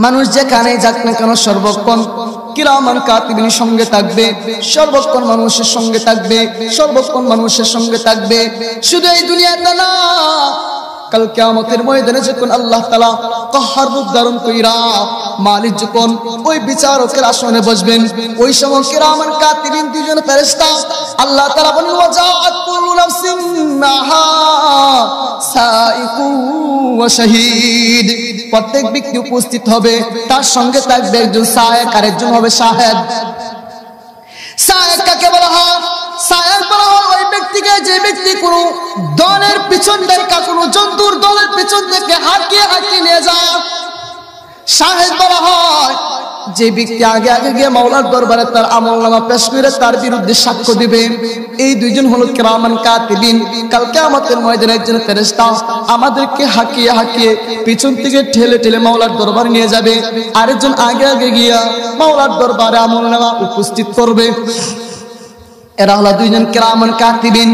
মানুষ যেখানে যাক না কেন সর্বক্ষণ কিরামান কাতিবিন সঙ্গে থাকবে, সর্বক্ষণ মানুষের সঙ্গে থাকবে, সর্বক্ষণ মানুষের সঙ্গে থাকবে। শুধু এই দুনিয়াতে না, কাল কিয়ামতের ময়দানে যখন আল্লাহ তাআলা কাহ্হার রূপ ধারণ কইরা মালিক যখন ওই বিচারকের আসনে বসবেন, ওই সময় কিরামান কাতিবিন দুইজন ফেরেশতা আল্লাহ তাআলা বলেন ওয়াজাআত কুল্লু নাফসিন মাহা সাইকু ওয়া শাহীদ। প্রত্যেক ব্যক্তি উপস্থিত হবে, তার সঙ্গে থাকবে একজন সায়েক আর একজন হবে শাহেদ। সায়েক কাকে বলা হয়? সায়েক বলা হয় ওই ব্যক্তিকে যে ব্যক্তি কোনো দলের পিছন থেকে, কোনো জন্তুর দলের পিছন থেকে হাঁকিয়ে হাঁকিয়ে নিয়ে যায়। শাহেদ বলা হয় যে ব্যক্তি আগে আগে গিয়ে মাওলার দরবারে তার আমলনামা পেশ করে তার বিরুদ্ধে সাক্ষ্য দিবে। এই দুইজন হলো কিরামান কাতিবিন। কাল কিয়ামতের ময়দানে একজন ফেরেশতা আমাদেরকে হাঁকিয়ে হাঁকিয়ে পিছন থেকে ঠেলে ঠেলে মাওলার দরবারে নিয়ে যাবে, আরেকজন আগে আগে গিয়া মাওলার দরবারে আমলনামা উপস্থিত করবে। এরা হলো দুইজন কিরামান কাতিবিন।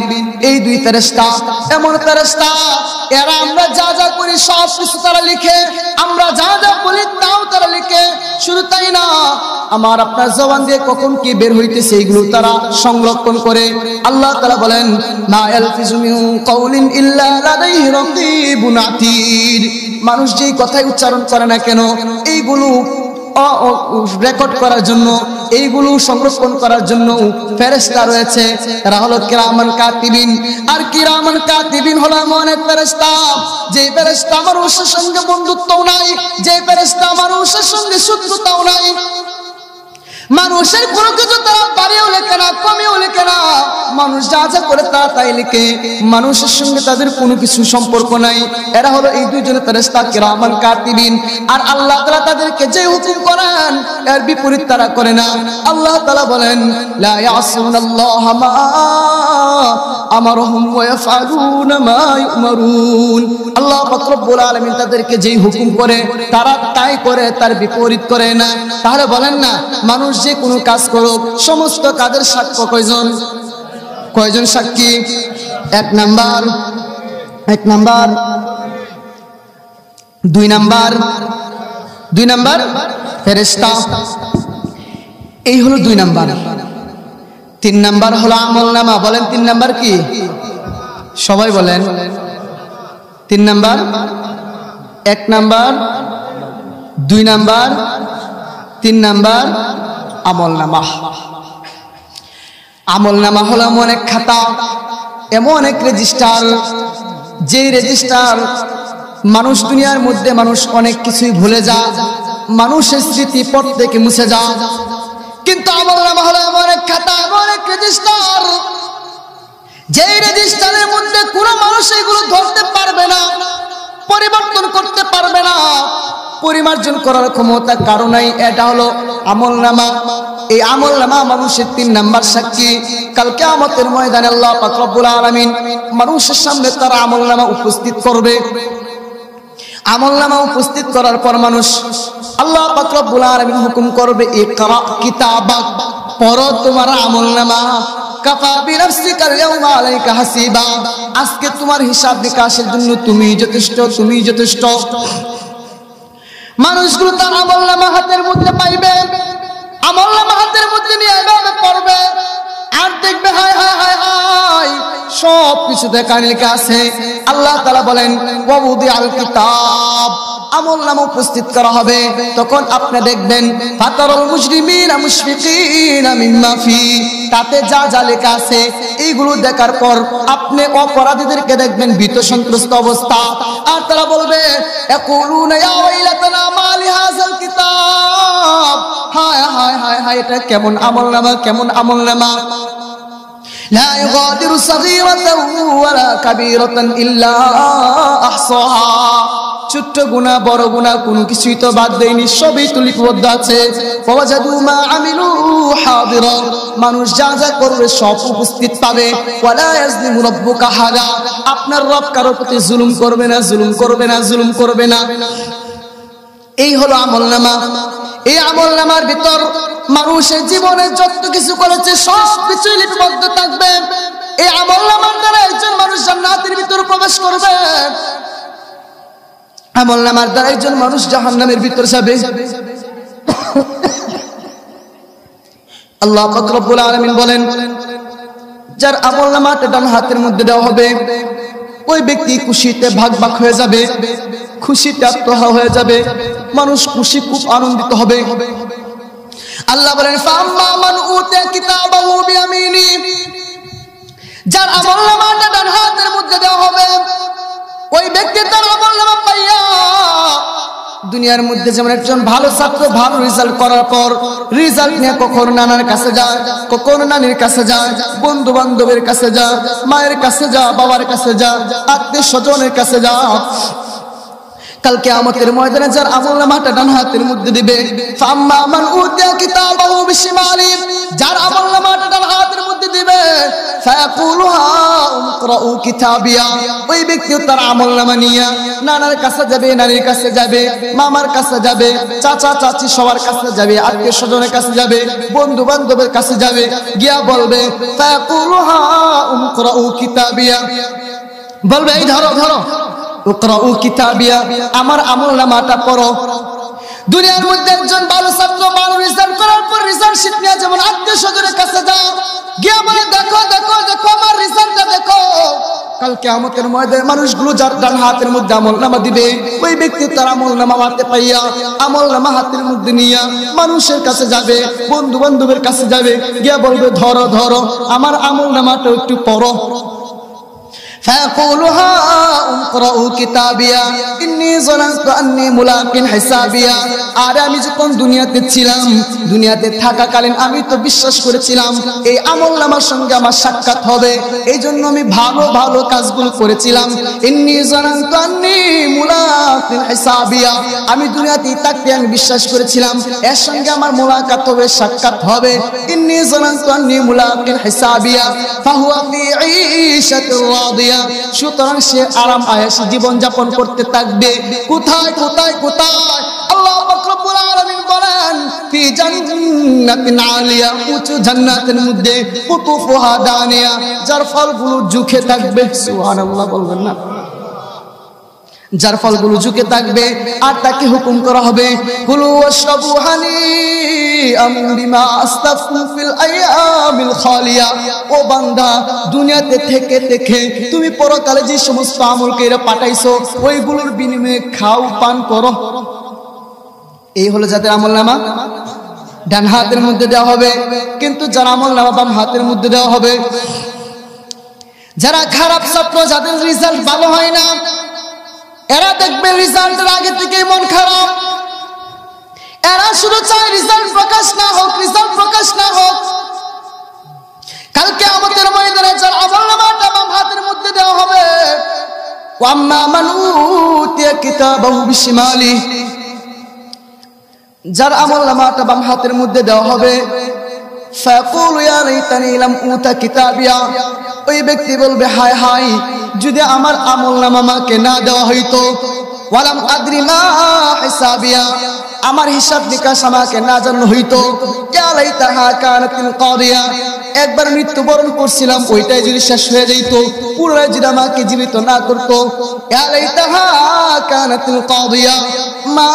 এই দুই ফেরেশতা এমন ফেরেশতা, এরা আমরা যা যা করি সব কিছু তারা লিখে, আমরা যা যা বলি তাও তারা লিখে। শুধু তাই না, আমার আপনার জবান দিয়ে কখন কি বের হইতেছে এইগুলো তারা সংরক্ষণ করে। আল্লাহ তাআলা বলেন মা ইয়ালফিজু মিন কাউলিন ইল্লা লাদাইহি রাকিবুন আতীদ। মানুষ যেই কথাই উচ্চারণ করে না কেন, এইগুলো রেকর্ড করার জন্য, এইগুলো সংরক্ষণ করার জন্য ফেরেশতা রয়েছে। এরা হলো কিরামান কাতিবিন। আর কিরামান কাতিবিন হলো এমন এক ফেরেশতা, যে ফেরেশতা মানুষের সঙ্গে বন্ধুত্বও নাই, যে ফেরেশতা মানুষের সঙ্গে শত্রুতাও নাই। মানুষের কোনো কিছু তারা বাড়িও লেখে না, কমেও লেখে না। মানুষ যা যা করে তারা তাই লিখে, মানুষের সঙ্গে তাদের কোনো কিছু সম্পর্ক নাই। এরা হলো এই দুইজন ফেরেশতা কিরামান কাতিবিন। আর আল্লাহ তাআলা তাদেরকে যে হুকুম করেন এর বিপরীত তারা করে না। আল্লাহ তাআলা বলেন লা ইয়াসুনাল্লাহা মা আমারহুম ওয়া ইয়াফআলুনা মা ইউমারুন। আল্লাহ পাক রব্বুল আলামিন তাদেরকে যেই হুকুম করে তারা তাই করে, তার বিপরীত করে না। তাহলে বলেন না, মানুষ যে কোনো কাজ করুক সমস্ত কাজের সাক্ষ্য কয়জন? কয়জন সাক্ষী? এক নাম্বার, দুই নাম্বার ফেরেশতা। এই হলো দুই নাম্বার। তিন নাম্বার হলো আমলনামা। বলেন তিন নাম্বার কি? সবাই বলেন তিন নাম্বার। এক নাম্বার, দুই নাম্বার, তিন নাম্বার আমলনামা। আমলনামা হলো এমন এক খাতা, এমন এক রেজিস্টার, যে রেজিস্টার মানুষ দুনিয়ার মধ্যে মানুষ অনেক কিছুই ভুলে যায়, মানুষের স্মৃতি পথ থেকে মুছে যায়। কিন্তু আমলনামা হলো এমন এক খাতা, এমন এক রেজিস্টার, যে রেজিস্টারের মধ্যে কোনো মানুষ এগুলো ধরতে পারবে না, পরিবর্তন করতে পারবে না, পরিমার্জন করার ক্ষমতা কারো নাই। এটা হলো আমলনামা। এই আমলনামা মানুষের তিন নাম্বার সাক্ষী। কাল কিয়ামতের ময়দানে আল্লাহ পাক রব্বুল আলামিন মানুষের সামনে তার আমলনামা উপস্থিত করবে। আমলনামা উপস্থিত করার পর মানুষ, আল্লাহ পাক রব্বুল আলামিন হুকুম করবে ইকরা কিতাবাক, পড়ো তোমার আমলনামা। কাফা বিনাফসিকা আল-ইয়াওমা আলাইকা হাসিবা, আজকে তোমার হিসাব নিকাশের জন্য তুমি যথেষ্ট, তুমি যথেষ্ট। মানুষগুলো তার আমলনামা হাতের মধ্যে পাইবে, আমলনামা হাতের মধ্যে নিয়ে এভাবে পড়বে আর দেখবে হায় হায় হায় হায় সব কিছু দেখা লেখা আছে। আল্লাহ তাআলা বলেন ওয়াউদি আল কিতাব, আমলনামা উপস্থিত করা হবে। তখন আপনি দেখবেন ফাতারাল মুজরিমিনা মুশফিকিনা মিম্মা ফি, তাতে যা যা লেখা আছে এইগুলো দেখার পর আপনি অপরাধীদেরকে দেখবেন ভীত সন্ত্রস্ত অবস্থা। আর তারা বলবে ইয়াকুলুনা ইয়া ওয়াইলাতানা মা লিহাযাল কিতাব, হায় হায় হায় হায় এটা কেমন আমলনামা, কেমন আমলনামা। লা ইউগাদিরু সাগীরাতান ওয়ালা কাবীরাতান ইল্লা আহসাহা, ছোট গুনাহ বড় গুনাহ কোনো কিছুই তো বাদ দেয়নি, সবই তো লিপিবদ্ধ আছে। ওয়াজাদু মা আমিলু হাদিরা, মানুষ যা যা করবে সব উপস্থিত পাবে। ওয়ালা ইয়াজলিমু রাব্বুকা আহাদা, আপনার রব কারোর প্রতি জুলুম করবে না, জুলুম করবে না, জুলুম করবে না। এই হলো আমলনামা। এই আমলনামার ভিতর মানুষের জীবনে যত কিছু করেছে সব কিছুই লিপিবদ্ধ থাকবে। এই আমলনামার দ্বারা একজন মানুষ জান্নাতের ভিতর প্রবেশ করবে। আমলনামার দ্বারা একজন মানুষ জাহান্নামের ভিতর যাবে। আল্লাহ পাক রব্বুল আলামিন বলেন, যার আমলনামাটা ডান হাতের মধ্যে দেওয়া হবে ওই ব্যক্তি খুশিতে ভাগ ভাগ হয়ে যাবে, খুশিতে আত্মহারা হয়ে যাবে, মানুষ খুশি খুব আনন্দিত হবে। আল্লাহ বলেন, ফাম্মা মান উতিয়া কিতাবাহু বিয়ামিনি, যার আমলনামাটা ডান হাতের মধ্যে দেওয়া হবে ওই ব্যক্তি তার আমলনামা পাইয়া দুনিয়ার মধ্যে যেমন একজন ভালো ছাত্র ভালো রেজাল্ট করার পর রেজাল্ট নিয়ে কখনো নানার কাছে যায়, কখনো নানির কাছে যায়, বন্ধু বান্ধবের কাছে যায়, মায়ের কাছে যা, বাবার কাছে যা, আত্মীয় স্বজনের কাছে যা, কাল কিয়ামতের ময়দানে যার আমলনামাটা ডান হাতের মধ্যে দিবে, ফাম্মা মান উতিয়া কিতাবাহু বিশিমালি, যার আমলনামাটা ডান হাতের মধ্যে দিবে, ফায়াকুলু হা উমকরাউ কিতাবিয়া, ওই ব্যক্তি তার আমলনামা নিয়ে নানার কাছে যাবে, নানির কাছে যাবে, মামার কাছে যাবে, চাচা চাচি সবার কাছে যাবে, আত্মীয় স্বজনের কাছে যাবে, বন্ধু বান্ধবের কাছে যাবে, গিয়া বলবে, ফায়াকুলু হা উমকরাউ কিতাবিয়া, বলবে এই ধরো ধরো উকরাউ কিতাবিয়া, আমার আমলনামাটা পড়ো। দুনিয়ার মধ্যে একজন ভালো ছাত্র ভালো রেজাল্ট করার পর রেজাল্ট শীট নিয়ে যেমন আত্মীয় স্বজনের কাছে যাও, গিয়ে বলে দেখো দেখো দেখো আমার রেজাল্টটা দেখো, কাল কিয়ামতের ময়দানে মানুষগুলো যার ডান হাতের মধ্যে আমলনামা দিবে ওই ব্যক্তি তার আমলনামা হাতে পাইয়া আমলনামা হাতের মধ্যে নিয়ে মানুষের কাছে যাবে, বন্ধু বান্ধবের কাছে যাবে, গিয়ে বলবে ধরো ধরো আমার আমলনামাটা একটু পড়ো। فيقول ها اقرأوا كتابيا إني ظننت أني ملاق حسابيا, আর আমি যখন দুনিয়াতে ছিলাম, দুনিয়াতে থাকাকালীন আমি তো বিশ্বাস করেছিলাম এই আমলনামার সঙ্গে আমার সাক্ষাৎ হবে, এই জন্য আমি ভালো ভালো কাজগুলো করেছিলাম। ইন্নী জানান্তু আন্নী মুলাকিন হিসাবিয়া, আমি দুনিয়াতে থাকতে আমি বিশ্বাস করেছিলাম এর সঙ্গে আমার মুলাকাত হবে, সাক্ষাৎ হবে। ইন্নী জানান্তু আন্নী মুলাকিন হিসাবিয়া ফাহুয়া ফি ঈশাতির রাদিয়া, সুতরাং সে আরাম আয়েশে জীবন যাপন করতে থাকবে। কোথায় কোথায় কোথায়? আল্লাহ পাক রব্বুল আলামিন বলেন, ফি জান্নাতিন আলিয়া, উঁচু জান্নাতের মধ্যে, কুতুফুহা দানিয়া, যার ফলগুলো ঝুঁকে থাকবে। সুবহানাল্লাহ বলবেন না? যার ফলগুলো ঝুঁকে থাকবে আর তাকে হুকুম করা হবে, কুলু ওয়াশরাবু হানিআম বিমা আসতাফু ফিল আইয়ামিল খালিয়া, ও বান্দা দুনিয়াতে থেকে থেকে তুমি পরকালে যে সমস্ত আমল করে পাঠাইছো ওইগুলোর বিনিময়ে খাও, পান করো। এই হলো যাদের আমলনামা ডান হাতের মধ্যে দেওয়া হবে, কিন্তু যার আমলনামা বাম হাতের মধ্যে দেওয়া হবে, যারা খারাপ ছাত্র, যাদের রেজাল্ট ভালো হয় না, এরা দেখবে রেজাল্টের আগে থেকে মন খারাপ, এরা শুধু চায় রেজাল্ট প্রকাশ না হোক, রেজাল্ট প্রকাশ না হোক। কাল কিয়ামতের ময়দানে যার আমলনামাটা বাম হাতের মধ্যে দেওয়া হবে, ওয়াম্মা মান উতিয়া কিতাবাহু বিশিমালি, যার আমলনামাটা বাম হাতের মধ্যে দেওয়া হবে, ফায়াকুলু ইয়া লাইতানি লাম উতা কিতাবিয়া, ওই ব্যক্তি বলবে হায় হায় যদি আমার আমলনামা আমাকে না দেওয়া হইতো, ওয়ালাম আদরি মা হিসাবিয়া, আমার হিসাব নিকাশ আমাকে না জানানো হইতো, ইয়া লাইতাহা কানাতিল কাদিয়া, একবার মৃত্যুবরণ করছিলাম ওইটাই যদি শেষ হয়ে যেত, পুনরায় যদি আমাকে জীবিত না করতো, ইয়া লাইতাহা কানাতিল কাদিয়া মা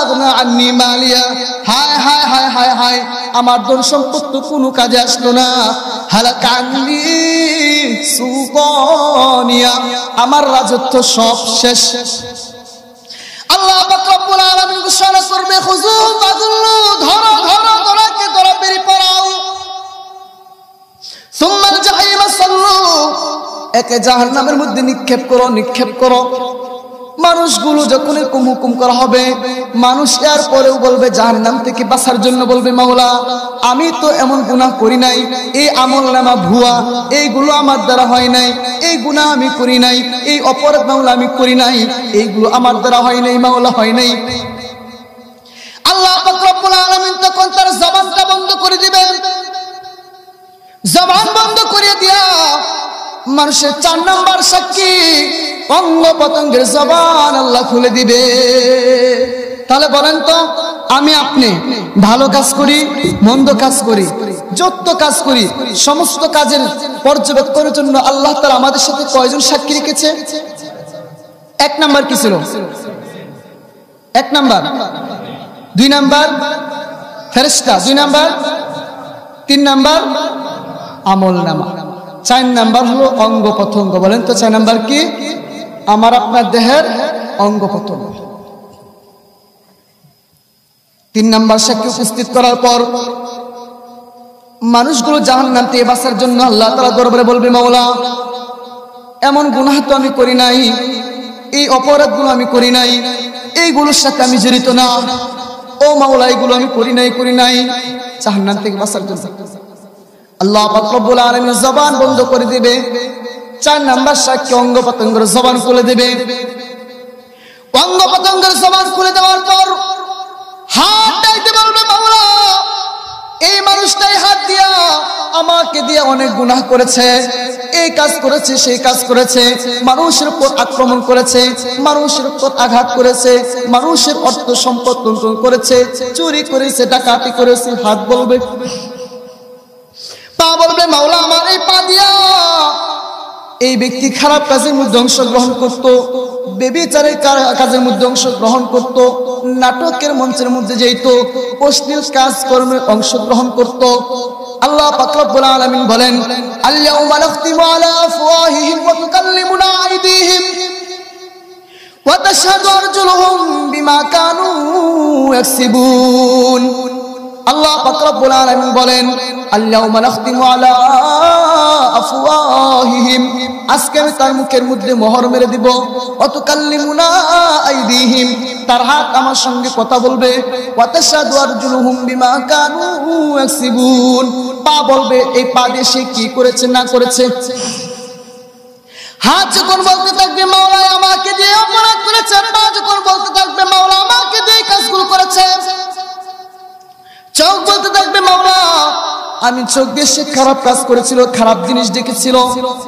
আগনা আন্নি মালিয়া, হায় হায় হায় হায় হায় আমার ধন সম্পত্তি কোনো কাজে আসলো না, হালাকা আন্নি সুলতানিয়া, আমার রাজত্ব সব শেষ। আল্লাহ পাক রব্বুল আলামিন ঘোষণা করবে, খুযু ফাযুল্লু, ধরো ধরো ধরাকে ধরো, বেরি পড়াও, সুম্মাল জাহিমা সাল্লু, একে জাহান্নামের মধ্যে নিক্ষেপ করো, নিক্ষেপ করো। মানুষগুলো যখন এরকম হুকুম করা হবে, মানুষ এর পরেও বলবে জাহান্নাম থেকে বাঁচার জন্য বলবে, মাওলা আমি তো এমন গুনাহ করি নাই, এই আমলনামা ভুয়া, এইগুলো আমার দ্বারা হয় নাই, এই গুনাহ আমি করি নাই, এই অপরাধ মাওলা আমি করি নাই, এইগুলো আমার দ্বারা হয় নাই মাওলা, হয় নাই। আল্লাহ পাক রব্বুল আলামিন তখন তার জবানটা বন্ধ করে দিবেন, জবান বন্ধ করে দিয়া মানুষের 4 নাম্বার সাক্ষী অঙ্গ পতঙ্গের জবান আল্লাহ খুলে দিবে। তাহলে বলেন তো, আমি আপনি ভালো কাজ করি, মন্দ কাজ করি, যত কাজ করি, সমস্ত কাজের পর্যবেক্ষণের জন্য আল্লাহ তাআলা আমাদের সাথে কয়জন সাক্ষী রেখেছে? 1 নাম্বার কি ছিল? এক নাম্বার, দুই নাম্বার ফেরেশতা, দুই নাম্বার, তিন নাম্বার আমল নামা, চার নাম্বার হলো অঙ্গ প্রত্যঙ্গ। বলেন তো চার নাম্বার কি? আমার আপনার দেহের অঙ্গ প্রত্যঙ্গ। তিন নাম্বার সাক্ষী উপস্থিত করার পর মানুষগুলো জাহান্নাম থেকে বাঁচার জন্য আল্লাহ তাআলা দরবারে বলবে, মাওলা এমন গুনাহ তো আমি করি নাই, এই অপরাধগুলো আমি করি নাই, এইগুলোর সাথে আমি জড়িত না, ও মাওলা এগুলো আমি করি নাই জাহান্নাম থেকে বাঁচার জন্য আল্লাহ পাক রব্বুল আলামিন জবান বন্ধ করে দিবে। চার নাম্বার সাক্ষী অঙ্গ প্রত্যঙ্গের জবান খুলে দেবে। অঙ্গ প্রত্যঙ্গের জবান খুলে দেওয়ার পর হাত ডাইতে বলবে, মাওলা এই মানুষটাই হাত দিয়া আমাকে দিয়ে অনেক গুনাহ করেছে, এই কাজ করেছে, সেই কাজ করেছে, মানুষের উপর আক্রমণ করেছে, মানুষের উপর আঘাত করেছে, মানুষের অর্থ সম্পদ লুণ্ঠন করেছে, চুরি করেছে, ডাকাতি করেছে। হাত বলবে, পা বলবে, মাওলা আমার এই পা দিয়া এই ব্যক্তি খারাপ কাজের মধ্যে অংশগ্রহণ করত, বেবিচারের কাজের মধ্যে অংশগ্রহণ করত, নাটকের মঞ্চের মধ্যে যেত, অশ্লীল কাজকর্মে অংশগ্রহণ করত। আল্লাহ পাক রব্বুল আলামিন বলেন, আল-ইয়াউমা নাখতিমু আলা আফওয়াহিহিম ওয়া তুকাল্লিমুনা আইদিহিম ওয়া তাশহাদু আরজুলুহুম বিমা কানু ইয়াকসিবুন। আল্লাহ পাক রব্বুল আলামিন বলেন, আল-ইয়াউমা নাখতিমু আলা আফওয়াহিহিম, আজকে আমি তার মুখের মধ্যে মোহর মেরে দিব, ওয়া তুকাল্লিমুনা আইদিহিম, তার হাত আমার সঙ্গে কথা বলবে, ওয়া তাশহাদু আরজুলুহুম বিমা কানু ইয়াকসিবুন, পা বলবে এই পা দিয়ে সে কি করেছে না করেছে। হাত যখন বলতে থাকবে মাওলা আমাকে দিয়ে অপরাধ করেছে, পা যখন বলতে থাকবে মাওলা আমাকে দিয়ে কাজগুলো করেছে, চোখ বলতে থাকবে মাওলা আমি চোখ দিয়ে সে খারাপ কাজ করেছিল, খারাপ জিনিস দেখেছিল,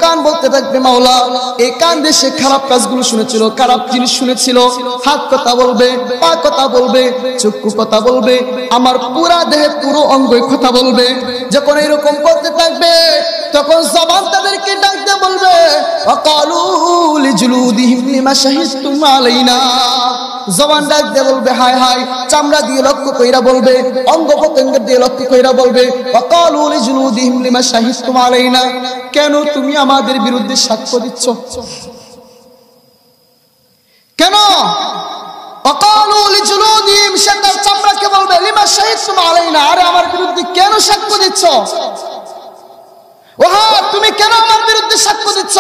কান বলতে থাকবে মাওলা এই কান দিয়ে সে খারাপ কাজগুলো শুনেছিল, খারাপ জিনিস শুনেছিল। হাত কথা বলবে, পা কথা বলবে, চক্ষু কথা বলবে, আমার পুরা দেহে পুরো অঙ্গই কথা বলবে। যখন এরকম করতে থাকবে তখন জবান তাদেরকে ডাকতে বলবে, ওয়াকালু লিজুলুদিহিম লিমা শাহিদতুম আলাইনা, জবান ডাক দিয়ে বলবে, হায় হায়, চামড়া দিয়ে লক্ষ্য কইরা বলবে, অঙ্গ প্রত্যঙ্গ দিয়ে লক্ষ্য কইরা বলবে, ওয়াকালু লিজুলুদিহিম লিমা শাহিদতুম আলাইনা, কেন তুমি আমাদের বিরুদ্ধে সাক্ষ্য দিচ্ছ? কেন? ওয়াকালু লিজুলুদিহিম, সে তার চামড়াকে বলবে, লিমা শাহিদতুম আলাইনা, আরে আমার বিরুদ্ধে কেন সাক্ষ্য দিচ্ছ? ওহা তুমি কেন আমার বিরুদ্ধে সাক্ষ্য দিচ্ছ?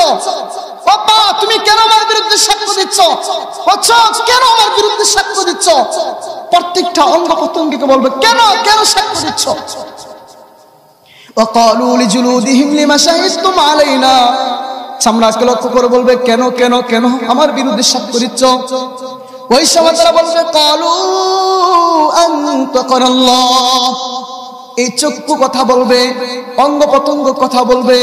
বাবা তুমি কেন আমার বিরুদ্ধে সাক্ষ্য দিচ্ছ? কেন আমার বিরুদ্ধে সাক্ষ্য দিচ্ছ? প্রত্যেকটা অঙ্গ প্রত্যঙ্গকে বলবে, কেন কেন সাক্ষ্য দিচ্ছ? ওয়াকালু লিজুলুদিহিম লিমা শাহিদতুম আলাইনা, চামড়াকে লক্ষ্য করে বলবে, কেন কেন কেন আমার বিরুদ্ধে সাক্ষ্য দিচ্ছ? ওই সময় তারা বলবে, কালু আনতাকাল্লাহ, এই চক্ষু কথা বলবে, অঙ্গ প্রত্যঙ্গ কথা বলবে,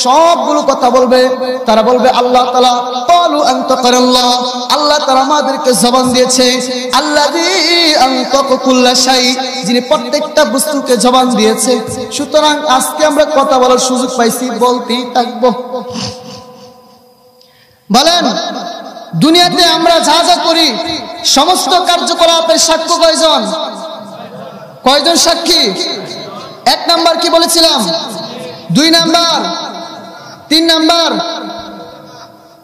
সবগুলো কথা বলবে। তারা বলবে, আল্লাহ তাআলা ক্বালু আনতাকাল্লাহ, আল্লাহ তাআলা আমাদেরকে জবান দিয়েছে, আল্লাযী আনতাকা কুল্লা শাই, যিনি প্রত্যেকটা বস্তুকে জবান দিয়েছে। সুতরাং আজকে আমরা কথা বলার সুযোগ পাইছি, বলতেই থাকবো। বলেন দুনিয়াতে আমরা যা যা করি সমস্ত কার্যকলাপের সাক্ষ্য কয়জন? কয়জন সাক্ষী? এক নাম্বার কি বলেছিলাম? দুই নাম্বার, তিন নাম্বার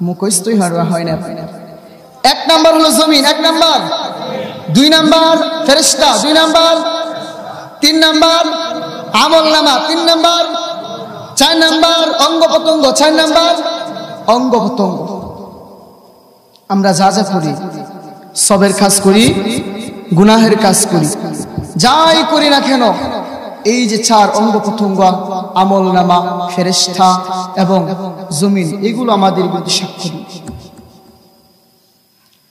মুখস্থই হয় না। এক নাম্বার হলো জমিন, এক নাম্বার, দুই নাম্বার ফেরেশতা, দুই নাম্বার, তিন নাম্বার আমল নামা, তিন নাম্বার, চার নাম্বার অঙ্গ প্রত্যঙ্গ, চার নাম্বার অঙ্গ প্রত্যঙ্গ। আমরা যা যা করি, সবের কাজ করি, গুনাহের কাজ করি, যাই করি না কেন, এই যে চার অঙ্গ প্রত্যঙ্গ, আমল নামা, ফেরেশতা এবং জমিন, এগুলো আমাদের বিরুদ্ধে সাক্ষ্য দিবে।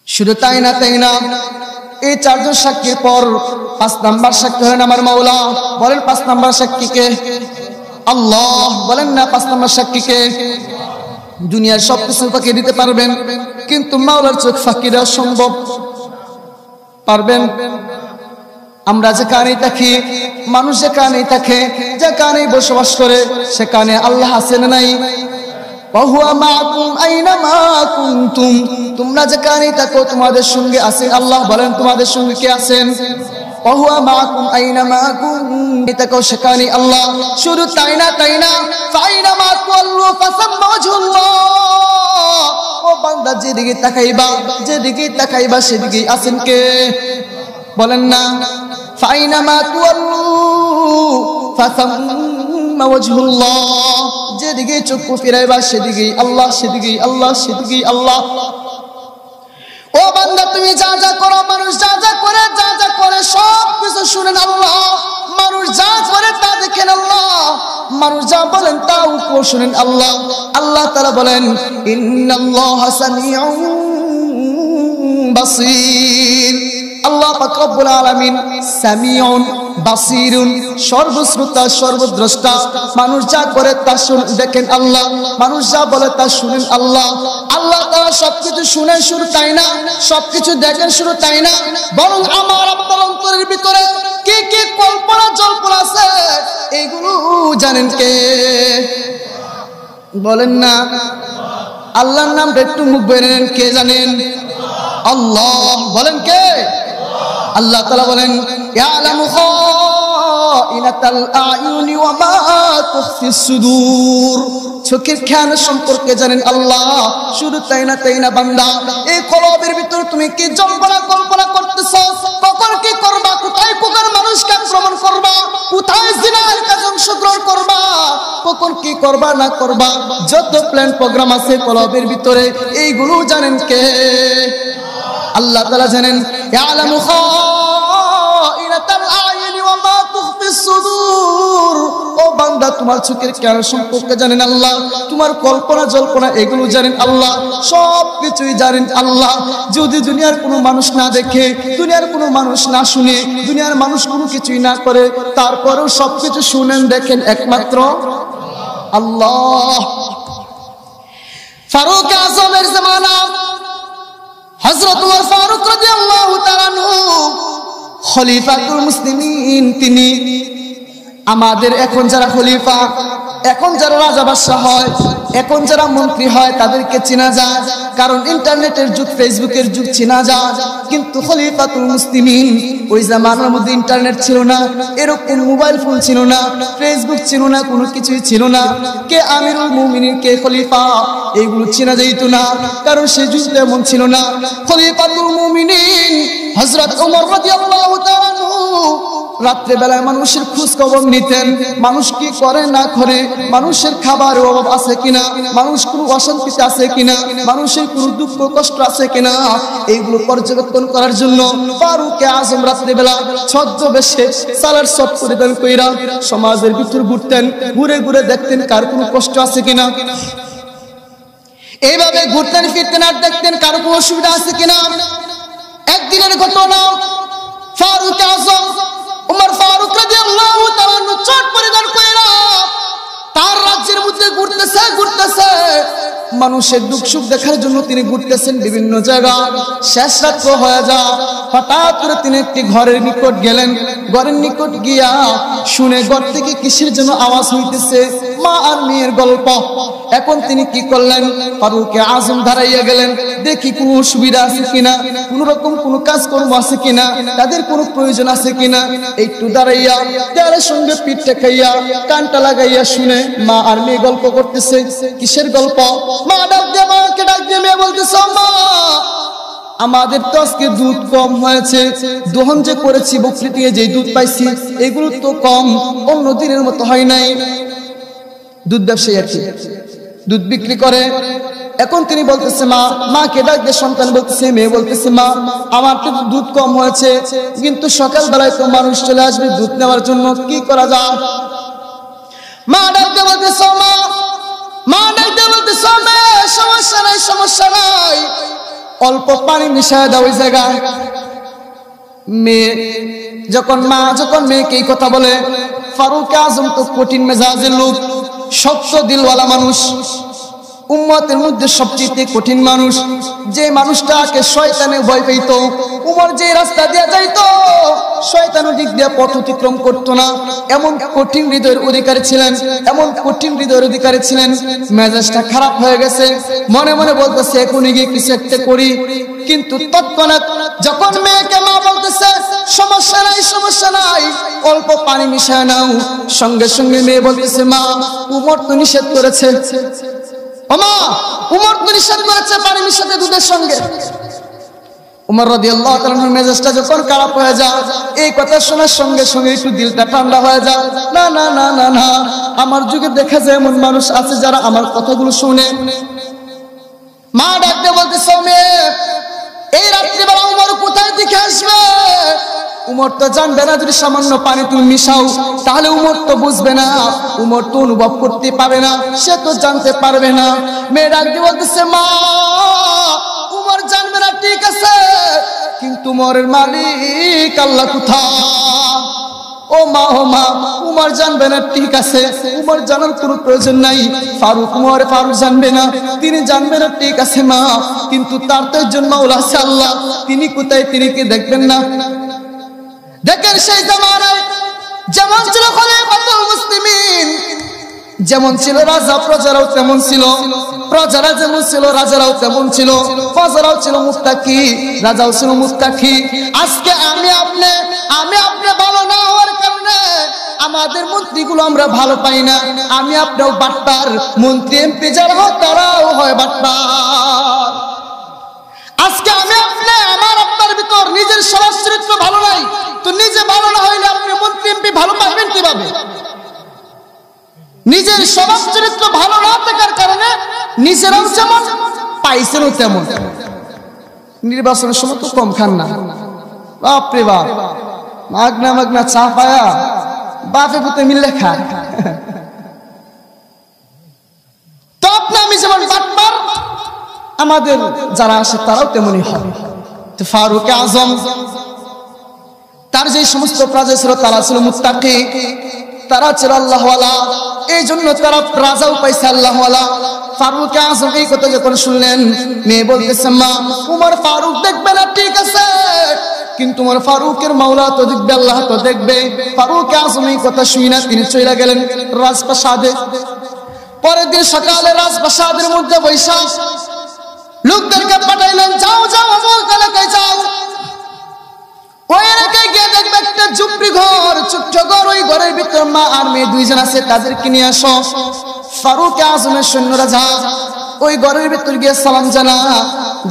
শুধু তাই না এই চারজন সাক্ষীর পর পাঁচ নাম্বার সাক্ষী হলেন আমার মাওলা। বলেন পাঁচ নাম্বার সাক্ষীকে? আল্লাহ। বলেন না পাঁচ নাম্বার সাক্ষীকে? দুনিয়ার সবকিছু ফাঁকি দিতে পারবেন, কিন্তু মাওলার চোখ ফাঁকি দেওয়া সম্ভব পারবেন? আমরা যেখানেই থাকি, মানুষ যেখানেই থাকে, যেখানেই বসবাস করে, সেখানে আল্লাহ আছেন নাই? ওয়া হুয়া মাআকুম আইনামা কুনতুম, তোমরা যেখানেই থাকো তোমাদের সঙ্গে আছেন আল্লাহ। বলেন তোমাদের সঙ্গে কে আছেন? ওয়া হুয়া মাআকুম আইনামা কুনতুম, থাকো সেখানেই আল্লাহ। শুধু তাই না ফাইনামা তুওয়াল্লু ফাসাম্মা ওয়াজহুল্লাহ, ও বান্দা যেদিকে তাকাইবা সেদিকেই আছেন কে? বলেন না, ফাইনামা তুওয়াল্লু ফাসাম্মা ওয়াজহুল্লাহ, যেদিকে চক্ষু ফিরাইবা সেদিকেই আল্লাহ, সেদিকেই আল্লাহ, সেদিকেই আল্লাহ। ও বান্দা তুমি যা যা করো, মানুষ যা যা করে সব কিছু শুনেন আল্লাহ। মানুষ যা করে তা দেখেন আল্লাহ, মানুষ যা বলেন তাও শুনেন আল্লাহ। আল্লাহ তাআলা বলেন ইন্নাল্লাহা সামিউন বাসীর, আল্লাহ পাক রব্বুল আলামিন সামিউন বাসীরুন, সর্বশ্রোতা সর্বদ্রষ্টা। মানুষ যা করে তা দেখেন আল্লাহ, মানুষ যা বলে তা শুনেন আল্লাহ। আল্লাহ তাআলা সবকিছু শুনেন শুধু তাই না, সবকিছু দেখেন শুধু তাই না, বরং আমার আপনার অন্তরের ভিতরে কি কি কল্পনা জল্পনা আছে এইগুলো জানেন কে? বলেন না, আল্লাহর নামটা একটু মুখ বের করেন, কে জানেন? আল্লাহ। বলেন কে? আল্লাহ তাআলা বলেন ইয়ালামু খাইনাতাল আয়ুনি ওয়া মা তুখফিস সুদূর, চোখের খেয়াল সম্পর্কে জানেন আল্লাহ। শুধু তাই না বান্দা, এই কলবের ভিতরে তুমি কি কল্পনা করতেছ? কখন কি করবা, কোথায় কোন মানুষকে আক্রমণ করবা, কোথায় জিনার কাজে অংশগ্রহণ করবা, কখন কি করবা না করবা, যত প্ল্যান প্রোগ্রাম আছে কলবের ভিতরে এইগুলো জানেন কে? আল্লাহ তাআলা জানেন ইয়ালামু খাইনাতাল আয়ুনি ওয়া মা তুখফিস সুদূর, ও বান্দা তোমার চোখের খেয়াল সম্পর্কে জানেন আল্লাহ, তোমার কল্পনা জল্পনা এগুলো জানেন আল্লাহ, সব কিছুই জানেন আল্লাহ। যদি দুনিয়ার কোনো মানুষ না দেখে, দুনিয়ার কোনো মানুষ না শুনে, দুনিয়ার মানুষ কোনো কিছুই না করে, তারপরেও সবকিছু শুনেন দেখেন একমাত্র আল্লাহ। ফারুক আযমের জামানা হযরত ওমর ফারুক রাদিয়াল্লাহু তাআলা আনহু খলিফাতুল মুসলিমিন, তিনি আমাদের এখন যারা খলিফা, এখন যারা রাজা বাদশা হয়, এখন যারা মন্ত্রী হয় তাদেরকে চেনা যায়, কারণ ইন্টারনেটের যুগ, ফেসবুকের যুগ, চেনা যায়। কিন্তু খলিফাতুল মুসলিমিন ওই জামানার মধ্যে ইন্টারনেট ছিল না, এরকম মোবাইল ফোন ছিল না, ফেসবুক ছিল না, কোনো কিছুই ছিল না। কে আমিরুল মুমিনিন, কে খলিফা, এইগুলো চেনা যেত না, কারণ সেই যুগটা এমন ছিল না। খলিফাতুল মুমিনিন হযরত ওমর রাদিয়াল্লাহু তাআলা আনহু রাত্রে বেলায় মানুষের খোঁজ খবর নিতেন, মানুষ কি করে না করে, মানুষের খাবারের অভাব আছে কিনা, মানুষ কোনো অশান্তিতে আছে কিনা, মানুষের কোনো দুঃখ কষ্ট আছে কিনা, এইগুলো পর্যবেক্ষণ করার জন্য ফারুক আযম রাত্রে বেলা ছদ্মবেশে সালার সব পরিধান কইরা সমাজের ভিতর ঘুরতেন, ঘুরে ঘুরে দেখতেন কার কোনো কষ্ট আছে কিনা। এইভাবে ঘুরতেন ফিরতেন আর দেখতেন কার কোনো অসুবিধা আছে কিনা। একদিনের ঘটনা, ফারুক আযম ওমর ফারুক রাদিয়াল্লাহু তাআলা চট পরিধান কইরা তার রাজ্যের মধ্যে ঘুরতেছে, মানুষের দুঃখ সুখ দেখার জন্য তিনি ঘুরতেছেন বিভিন্ন জায়গা। শেষ রাত্র হয়ে যায়, হঠাৎ করে তিনি একটি ঘরের নিকট গেলেন। ঘরের নিকট গিয়া শুনে ঘর থেকে কিসের জন্য আওয়াজ হইতেছে, মা আর মেয়ের গল্প। এখন তিনি কি করলেন, ফারুক আযম দাঁড়াইয়া গেলেন, দেখি কোনো অসুবিধা আছে কিনা, কোন রকম কোনো কাজকর্ম আছে কিনা, তাদের কোনো প্রয়োজন আছে কিনা। একটু দাঁড়াইয়া দেয়ালের সঙ্গে পিঠ ঠেকাইয়া কানটা লাগাইয়া শুনে মা আর মেয়ে গল্প করতেছে। কিসের গল্প? মা ডাক দিয়ে, মাকে ডাক দিয়ে মেয়ে বলতেছে, মা আমাদের তো আজকে দুধ কম হয়েছে, দহন যে করেছি বকরি থেকে যে দুধ পাইছি এগুলো তো কম, অন্য দিনের মতো হয় নাই। দুধ ব্যবসায়ী আর কি, দুধ বিক্রি করে। এখন তিনি বলতেছে মা, মাকে ডাক দিয়ে সন্তান বলতেছে, মেয়ে বলতেছে, মা আমার তো দুধ কম হয়েছে, কিন্তু সকাল বেলায় তো মানুষ চলে আসবে দুধ নেওয়ার জন্য, কি করা যায়? মা ডাক দিয়ে বলতেছে, মা ডাক দিয়ে বলতেছে, সমস্যা নাই, অল্প পানি মিশায় দাও ওই জায়গায়। মেয়ে যখন মেয়েকে এই কথা বলে, ফারুক আযম তো কঠিন মেজাজের লোক, শক্ত দিলওয়ালা মানুষ, উম্মতের মধ্যে সবচেয়ে কঠিন মানুষ। যে মানুষটাকে শয়তানে ভয় পেত, উমর যে রাস্তা দিয়ে যাইতো শয়তান শয়তান দিক দিয়ে পথ অতিক্রম করতো না। এমন কঠিন হৃদয়ের অধিকারী ছিলেন, এমন কঠিন হৃদয়ের অধিকারী ছিলেন। মেজাজটা খারাপ হয়ে গেছে, মনে মনে বলতেছে এখনই গিয়ে কিছু একটা করি। কিন্তু তৎক্ষণাৎ যখন মেয়েকে মা বলতেছে সমস্যা নাই সমস্যা নাই, অল্প পানি মিশায় নাও, সঙ্গে সঙ্গে মেয়ে বলতেছে মা উমর তো নিষেধ করেছে, ও মা উমর তো নিষেধ করেছে পানি মিশাতে দুধের সঙ্গে। উমর রাদিয়াল্লাহু তাআলা মেজাজটা যখন খারাপ হয়ে যায়, এই কথা শোনার সঙ্গে সঙ্গে একটু দিলটা ঠান্ডা হয়ে যায়। না না না না না, আমার যুগে দেখা যায় এমন মানুষ আছে যারা আমার কথাগুলো শুনে। মা ডাকতে বলতেছে মেয়ে এই রাত্রিবেলা উমর কোথায় থেকে আসবে? উমর তো জানবে না, যদি সামান্য পানি তুমি মিশাও তাহলে উমর তো বুঝবে না, উমর তো অনুভব করতে পারবে না, সে তো জানতে পারবে না। মেয়ে ডাকতে বলতেছে মা উমর জানবে না ঠিক আছে, কিন্তু উমরের মালিক আল্লাহ কোথায়? ও মা উমর জানবে না ঠিক আছে, উমর জানার কোনো প্রয়োজন নাই। ফারুক জানবে না, তিনি জানবে না ঠিক আছে মা, কিন্তু তার তো একজন মাওলা আছে আল্লাহ, তিনি কোথায়, তিনি কি দেখবেন না? দেখেন সেই জামানায় যেমন ছিল খলিফাতুল মুসলিমিন, যেমন ছিল রাজা প্রজারাও তেমন ছিল, প্রজারা যেমন ছিল রাজারাও তেমন ছিল, প্রজারাও ছিল মুত্তাকি, রাজাও ছিল মুত্তাকি। আজকে আমি আপনি ভালো না হওয়ার কারণে আমাদের মন্ত্রীগুলো আমরা ভালো পাই না, আমি আপনিও বাটপার, মন্ত্রী এমপি যারা হয় তারাও হয় বাটপার। আজকে আমি আপনি আমার আপনার ভিতর নিজের স্বভাব চরিত্র ভালো নাই, তো নিজে ভালো না হইলে আপনি মন্ত্রী এমপি ভালো পাইবেন কিভাবে? নিজের স্বভাব চরিত্র ভালো না থাকার কারণে নিজেরাও যেমন পাইছেনও তেমন। নির্বাচনের সময় তো কম খান না, বাপরে বাপ, মাগনা চা পায়া বাপে পুতে মিললে খায়। তো আপনি আমি যেমন বাটপার, আমাদের যারা আসে তারাও তেমনই হবে। তো ফারুক আজম তার যে সমস্ত প্রজা ছিল তারা ছিল মুত্তাকি, তারা ছিল আল্লাহওয়ালা, এই জন্য তারা রাজাও পাইছে আল্লাহওয়ালা। ফারুক আজম এই কথা যখন শুনলেন, মেয়ে বলতেছে মা উমর ফারুক দেখবে না ঠিক আছে, কিন্তু উমর ফারুকের মাওলা তো দেখবে, আল্লাহ তো দেখবে। ফারুক আজম এই কথা শুই না তিনি চলে গেলেন রাজপ্রাসাদে। পরের দিন সকালে রাজপ্রাসাদের মধ্যে বৈশা লোকদেরকে পাঠাইলেন, যাও যাও অমুক এলাকায় যাও, ওই এলাকায় গিয়ে দেখবে একটা ঝুপড়ি ঘর, ছোট্ট ঘর, ওই ঘরের ভিতর মা আর মেয়ে দুইজন আছে, তাদেরকে নিয়ে আসো। ফারুক আজমের সৈন্যরা যা ওই ঘরের ভিতর গিয়ে সালাম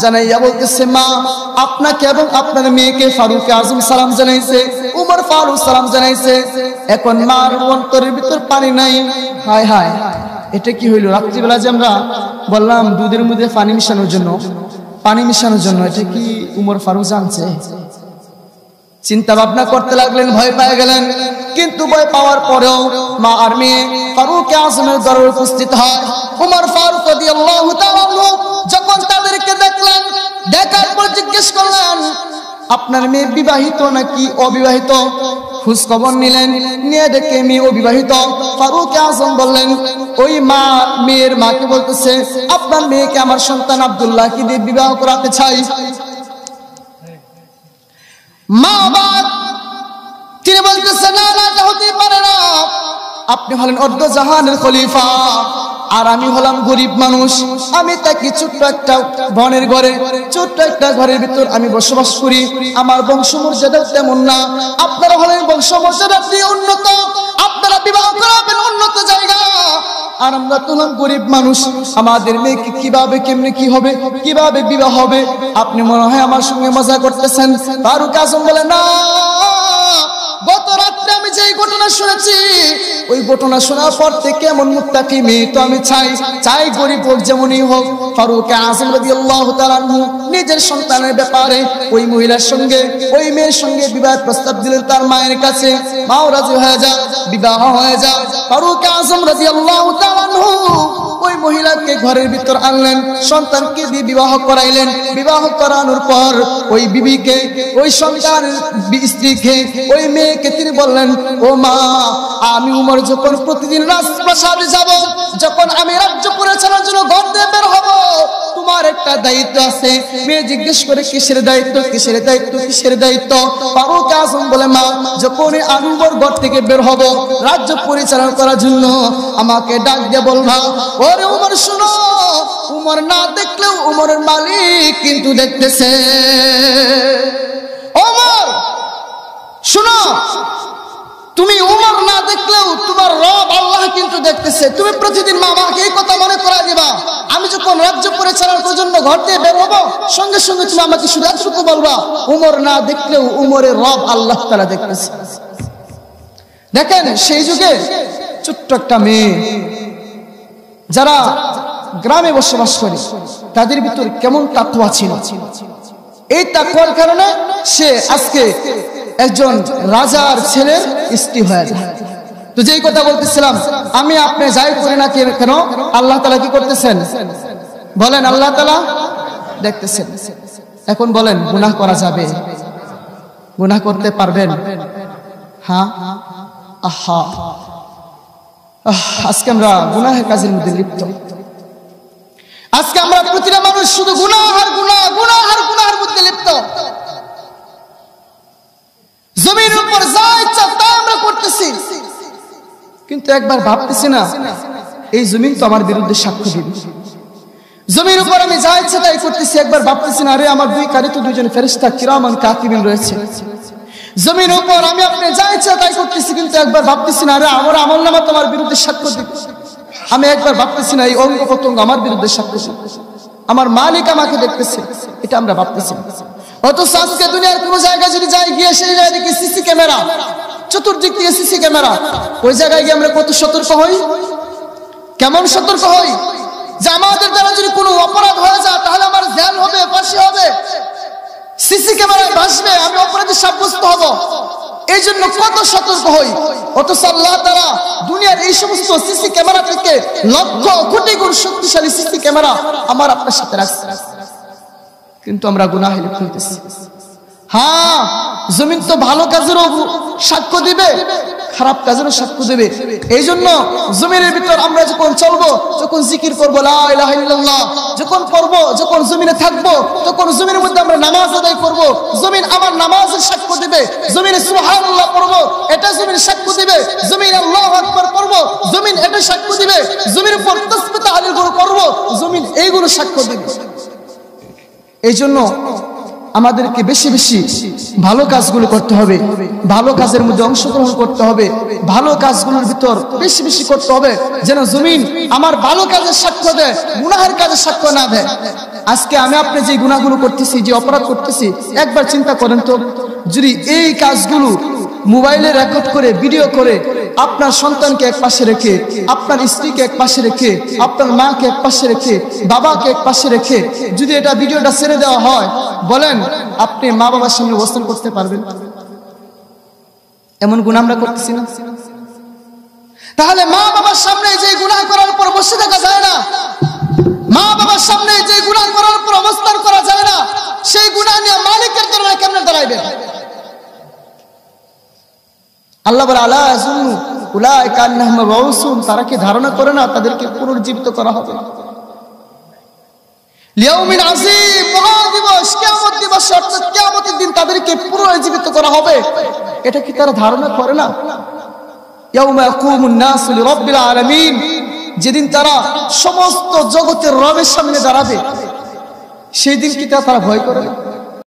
জানাইয়া বলতেছে মা আপনাকে এবং আপনার মেয়েকে ফারুক আজম সালাম জানাইছে, উমর ফারুক সালাম জানাইছে। এখন মার অন্তরের ভিতর পানি নাই, হায় হায় এটা কি হইল? রাত্রিবেলা যে আমরা বললাম দুধের মধ্যে পানি মিশানোর জন্য, এটা কি উমর ফারুক জানছে? চিন্তা ভাবনা করতে লাগলেন, ভয় পেয়ে গেলেন। কিন্তু ভয় পাওয়ার পরেও মা আর মেয়ে ফারুক আজমের দরবারে উপস্থিত হয়। উমর ফারুক রাদিয়াল্লাহু তাআলা যখন তাদেরকে দেখলেন, দেখার পর জিজ্ঞেস করলেন আপনার মেয়ে বিবাহিত নাকি অবিবাহিত? খোঁজ খবর নিলেন, নিয়ে দেখে মেয়ে অবিবাহিত। ফারুক আজম বললেন, ওই মা মেয়ের মাকে বলতেছে আপনার মেয়েকে আমার সন্তান আব্দুল্লাহকে দিয়ে বিবাহ করাতে চাই। মা বাদ তিনি বলতেছে না না, এটা হতেই পারে না, আপনি হলেন অর্ধ জাহানের খলিফা আর আমি হলাম গরিব মানুষ, আমি তাকে ছোট্ট একটা বনের ঘরে, ছোট্ট একটা ঘরের ভিতর আমি বসবাস করি, আমার বংশমর্যাদা তেমন না, আপনারা হলেন বংশমর্যাদা দিয়ে উন্নত, আপনারা বিবাহ করাবেন উন্নত জায়গা, আর আমরা তো হলাম গরিব মানুষ, আমাদের মেয়েকে কিভাবে কেমনে কি হবে, কিভাবে বিবাহ হবে? আপনি মনে হয় আমার সঙ্গে মজা করতেছেন। ফারুক আজম বলে না, গত রাত্রে আমি যেই ঘটনা শুনেছি, ওই ঘটনা শোনার পর থেকে এমন মুত্তাকি মেয়ে তো আমি চাই গরিব হোক যেমনই হোক। ফারুক আজম রাদিয়াল্লাহু তাআলা নিজের সন্তানের ব্যাপারে ওই মহিলার সঙ্গে, ওই মেয়ের সঙ্গে বিবাহ প্রস্তাব দিলেন তার মায়ের কাছে। মাও রাজি হয়ে যায়, বিবাহ হয়ে যায়। ফারুক আজম রাদিয়াল্লাহু তাআলা ওই মহিলাকে ঘরের ভিতর আনলেন, সন্তানকে দিয়ে বিবাহ করাইলেন। বিবাহ করানোর পর ওই বিবিকে, ওই সন্তানের স্ত্রীকে, ওই মেয়েকে তিনি বললেন, ও মা আমি উমর যখন প্রতিদিন রাজপ্রাসাদে যাব, যখন আমি রাজ্য পরিচালনার জন্য ঘর দিয়ে বের হব, তোমার একটা দায়িত্ব আছে। মেয়ে জিজ্ঞেস করে কিসের দায়িত্ব, কিসের দায়িত্ব, কিসের দায়িত্ব? ফারুক আযম বলে, মা যখনই আমি ওর ঘর থেকে বের হব রাজ্য পরিচালনা করার জন্য আমাকে ডাক দিয়ে বলবা, ওরে উমর শুনো, উমর না দেখলেও উমরের মালিক কিন্তু দেখতেছে। ওমর শুনো, তুমি উমর না দেখলেও তোমার রব আল্লাহ কিন্তু দেখতেছে। তুমি প্রতিদিন মামাকে এই কথা মনে করায় দিবা, আমি যখন রাজ্য পরিচালনার জন্য ঘর থেকে বের হবো সঙ্গে সঙ্গে তুমি আমাকে শুধু এতটুকু বলবা, উমর না দেখলেও উমরের রব আল্লাহ তাআলা দেখতেছে। দেখেন সেই যুগে ছোট্ট একটা মেয়ে যারা গ্রামে বসবাস করে তাদের ভিতর কেমন তাকওয়া ছিল। এই তাকওয়ার কারণে সে আজকে একজন রাজার ছেলের স্ত্রী হয়ে যায়। তো যেই কথা বলতেছিলাম, আমি আপনি যাই করি না কেন আল্লাহ তাআলা কি করতেছেন বলেন? আল্লাহ তাআলা দেখতেছেন। এখন বলেন, গুনাহ করা যাবে? গুনাহ করতে পারবেন? হ্যাঁ, আহা, আজকে আমরা গুনাহের কাজের মধ্যে লিপ্ত। আজকে আমরা প্রতিটা মানুষ শুধু গুনাহ আর গুনাহ, গুনাহ আর গুনাহের মধ্যে লিপ্ত। জমির উপর যা ইচ্ছা তাই আমরা করতেছি, কিন্তু একবার ভাবতেছি না এই জমিন তো আমার বিরুদ্ধে সাক্ষ্য দিবে। জমির উপর আমি যা ইচ্ছা তাই করতেছি, একবার ভাবতেছি না আরে আমার দুই কাঁধে তো দুইজন ফেরেশতা কিরামান কাতিবিন রয়েছে। জমির উপর আমি আপনি যা ইচ্ছা তাই করতেছি, কিন্তু একবার ভাবতেছি না আরে আমার আমলনামা তোমার বিরুদ্ধে সাক্ষ্য দিবে। আমি একবার ভাবতেছি না এই অঙ্গ প্রত্যঙ্গ আমার বিরুদ্ধে সাক্ষ্য দিবে, আমার মালিক আমাকে দেখতেছে। এটা আমরা ভাবতেছি। অথচ আজকে দুনিয়ার কোন জায়গায় যদি যাই গিয়ে সেই জায়গায় দেখি সিসি ক্যামেরা, চতুর্দিক থেকে সিসি ক্যামেরা, ওই জায়গায় গিয়ে আমরা কত সতর্ক হই। কেমন সতর্ক হই যে আমাদের দ্বারা যদি কোনো অপরাধ হয়ে যায় তাহলে আমার জেল হবে, ফাঁসি হবে, সিসি ক্যামেরায় ভাসবে, আমি অপরাধী সাব্যস্ত হব। এই জন্য কত সতর্ক হই। অথচ আল্লাহ তাআলা দুনিয়ার এই সমস্ত সিসি ক্যামেরা থেকে লক্ষ কোটি গুণ শক্তিশালী সিসি ক্যামেরা আমার আপনার সাথে রাখছে, কিন্তু আমরা গুনাহে লিপ্ত হইতেছি। হ্যাঁ, জমিন তো ভালো কাজেরও সাক্ষ্য দিবে, খারাপ কাজেরও সাক্ষ্য দেবে। এই জন্য জমিনের ভিতর আমরা যখন চলবো, যখন জিকির করবো লা ইলাহা ইল্লাল্লাহ, যখন পড়বো, যখন জমিনে থাকবো, তখন জমিনের মধ্যে আমরা নামাজ আদায় করবো। জমিন আমার নামাজের সাক্ষ্য দিবে। জমিনে সুবহানাল্লাহ পড়বো, এটা জমিন সাক্ষ্য দিবে। জমিন আল্লাহু আকবার পড়বো, জমিন এটা সাক্ষ্য দিবে। জমির উপর তাসবিহ তাহলিল করবো, জমিন এইগুলো সাক্ষ্য দিবে। এই জন্য আমাদেরকে বেশি বেশি ভালো কাজগুলো করতে হবে, ভালো কাজের মধ্যে অংশগ্রহণ করতে হবে, ভালো কাজগুলোর ভিতর বেশি বেশি করতে হবে, যেন জমিন আমার ভালো কাজের সাক্ষ্য দেয়, গুনাহের কাজের সাক্ষ্য না দেয়। আজকে আমি আপনি যে গুনাহগুলো করতেছি, যে অপরাধ করতেছি, একবার চিন্তা করেন তো, যদি এই কাজগুলো মোবাইলে রেকর্ড করে ভিডিও করে আপনার সন্তানকে এক পাশে রেখে, আপনার স্ত্রীকে এক পাশে রেখে, আপনার মাকে এক পাশে রেখে, বাবাকে এক পাশে রেখে যদি এটা ভিডিওটা ছেড়ে দেওয়া হয়, বলেন আপনি মা বাবার সামনে অবস্থান করতে পারবেন? এমন গুনাহ আমরা করতেছি না? তাহলে মা বাবার সামনে যে গুনাহ করার পর বসে থাকা যায় না, মা বাবার সামনে যে গুনাহ করার পর অবস্থান করা যায় না, সেই গুনাহ নিয়ে মালিকের দরবারে কেমনে দাঁড়াইবে? আল্লাহ বলে আলা ইয়াজুন্নু উলাইকা আন্নাহুম মাবউসুন, তারা কি ধারণা করে না তাদেরকে পুনর্জীবিত করা হবে? লিয়াউমিন আযীম, মহাদিবস, কিয়ামত দিবস, অর্থাৎ কিয়ামতের দিন তাদেরকে পুনর্জীবিত করা হবে, এটা কি তারা ধারণা করে না? ইয়াউমা ইয়াকুমুন নাসু লিরাব্বিল আলামিন, যেদিন তারা সমস্ত জগতের রবের সামনে দাঁড়াবে, সেই দিন কি তারা ভয় করে না?